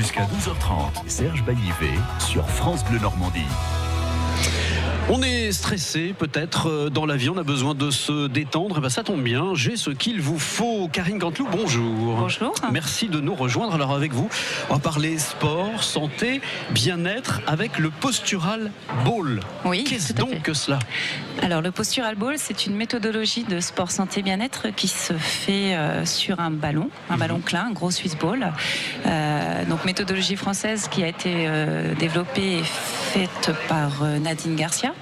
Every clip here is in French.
Jusqu'à 12h30, Serge Baillivet sur France Bleu Normandie. On est stressé peut-être dans la vie, on a besoin de se détendre. Et ben ça tombe bien, j'ai ce qu'il vous faut. Karine Canteloup, bonjour. Bonjour. Merci de nous rejoindre. Alors avec vous, on va parler sport, santé, bien-être avec le Postural Ball. Oui, qu'est-ce tout à donc fait. que cela? Alors le Postural Ball, c'est une méthodologie de sport santé bien-être qui se fait sur un ballon klein, un gros Swiss ball. Donc méthodologie française qui a été développée et faite par Nadine Garcia.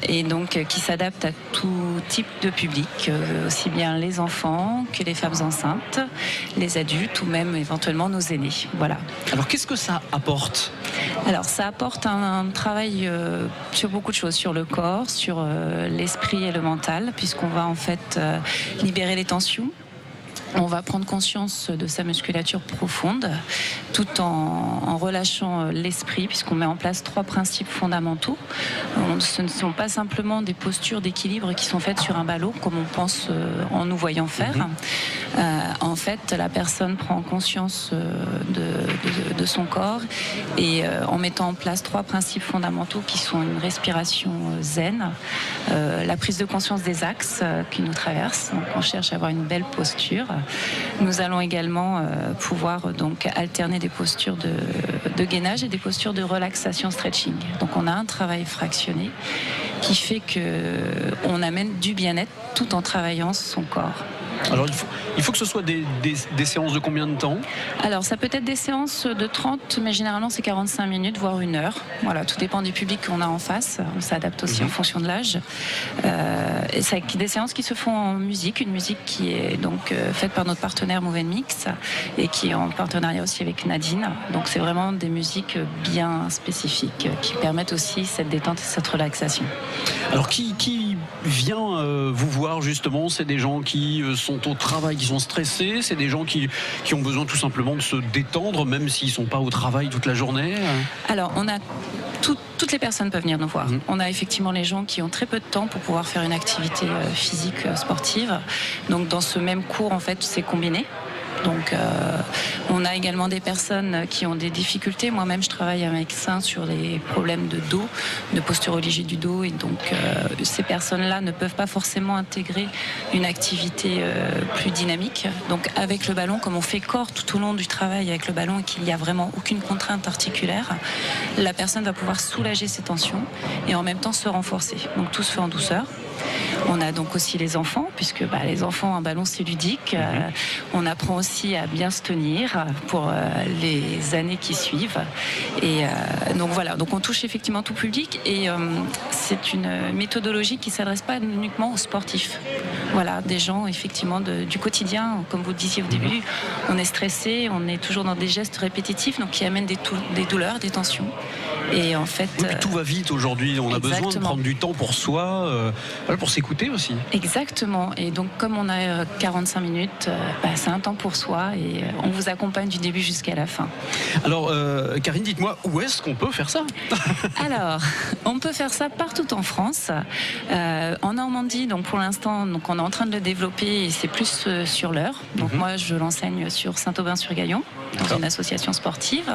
Et donc qui s'adapte à tout type de public, aussi bien les enfants que les femmes enceintes, les adultes ou même éventuellement nos aînés. Voilà. Alors qu'est-ce que ça apporte? Alors ça apporte un travail sur beaucoup de choses, sur le corps, sur l'esprit et le mental, puisqu'on va en fait libérer les tensions. On va prendre conscience de sa musculature profonde tout en relâchant l'esprit, puisqu'on met en place 3 principes fondamentaux. Ce ne sont pas simplement des postures d'équilibre qui sont faites sur un ballon comme on pense en nous voyant faire. En fait, la personne prend conscience de son corps et en mettant en place 3 principes fondamentaux qui sont une respiration zen, la prise de conscience des axes qui nous traversent. Donc on cherche à avoir une belle posture. Nous allons également pouvoir donc alterner des postures de gainage et des postures de relaxation stretching. Donc on a un travail fractionné qui fait qu'on amène du bien-être tout en travaillant son corps. Alors il faut que ce soit des séances de combien de temps? Alors ça peut être des séances de 30, mais généralement c'est 45 minutes, voire 1 heure. Voilà, tout dépend du public qu'on a en face. On s'adapte aussi en fonction de l'âge. Et c'est des séances qui se font en musique, une musique qui est donc faite par notre partenaire Move & Mix et qui est en partenariat aussi avec Nadine. Donc c'est vraiment des musiques bien spécifiques qui permettent aussi cette détente et cette relaxation. Alors qui vient vous voir justement? C'est des gens qui sont au travail, qui sont stressés, c'est des gens qui ont besoin tout simplement de se détendre, même s'ils ne sont pas au travail toute la journée? Alors, on a toutes les personnes peuvent venir nous voir. On a effectivement les gens qui ont très peu de temps pour pouvoir faire une activité physique sportive. Donc, dans ce même cours, en fait, c'est combiné. Donc on a également des personnes qui ont des difficultés. Moi-même, je travaille avec ça sur les problèmes de dos, de posturologie du dos. Et donc ces personnes-là ne peuvent pas forcément intégrer une activité plus dynamique. Donc avec le ballon, comme on fait corps tout au long du travail avec le ballon et qu'il n'y a vraiment aucune contrainte articulaire, la personne va pouvoir soulager ses tensions et en même temps se renforcer. Donc tout se fait en douceur. On a donc aussi les enfants, puisque les enfants, un ballon c'est ludique. On apprend aussi à bien se tenir pour les années qui suivent. Et donc voilà, donc on touche effectivement tout public et c'est une méthodologie qui ne s'adresse pas uniquement aux sportifs. Voilà, des gens effectivement du quotidien, comme vous le disiez au début, on est stressé, on est toujours dans des gestes répétitifs, donc qui amènent des douleurs, des tensions. Et en fait, oui, tout va vite aujourd'hui, on a besoin de prendre du temps pour soi, pour s'écouter aussi. Exactement, et donc comme on a 45 minutes, c'est un temps pour soi et on vous accompagne du début jusqu'à la fin. Alors Karine, dites-moi, où est-ce qu'on peut faire ça? Alors, on peut faire ça partout en France. En Normandie, donc pour l'instant, donc on est en train de le développer et c'est plus sur l'heure. Donc moi, je l'enseigne sur Saint-Aubin-sur-Gaillon, dans une association sportive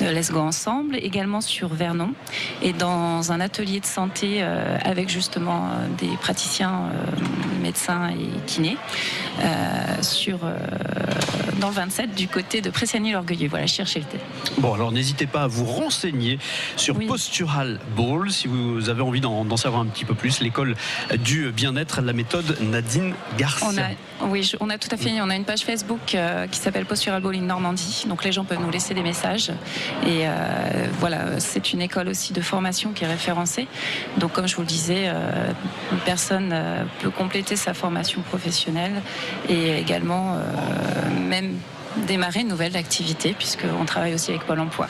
de Let's Go Ensemble, également sur Vernon et dans un atelier de santé avec justement des praticiens médecins et kinés dans le 27 du côté de Pressiagny-l'Orgueilleux. Voilà, cherchez le thé. Bon, alors n'hésitez pas à vous renseigner sur Postural Ball si vous avez envie d'en savoir un petit peu plus. L'école du bien-être, la méthode Nadine Garcia. On a tout à fait. On a une page Facebook qui s'appelle Postural Ball in Normandie. Donc les gens peuvent nous laisser des messages. Et voilà, c'est une école aussi de formation qui est référencée. Donc comme je vous le disais, une personne peut compléter sa formation professionnelle et également même démarrer une nouvelle activité puisqu'on travaille aussi avec Pôle emploi.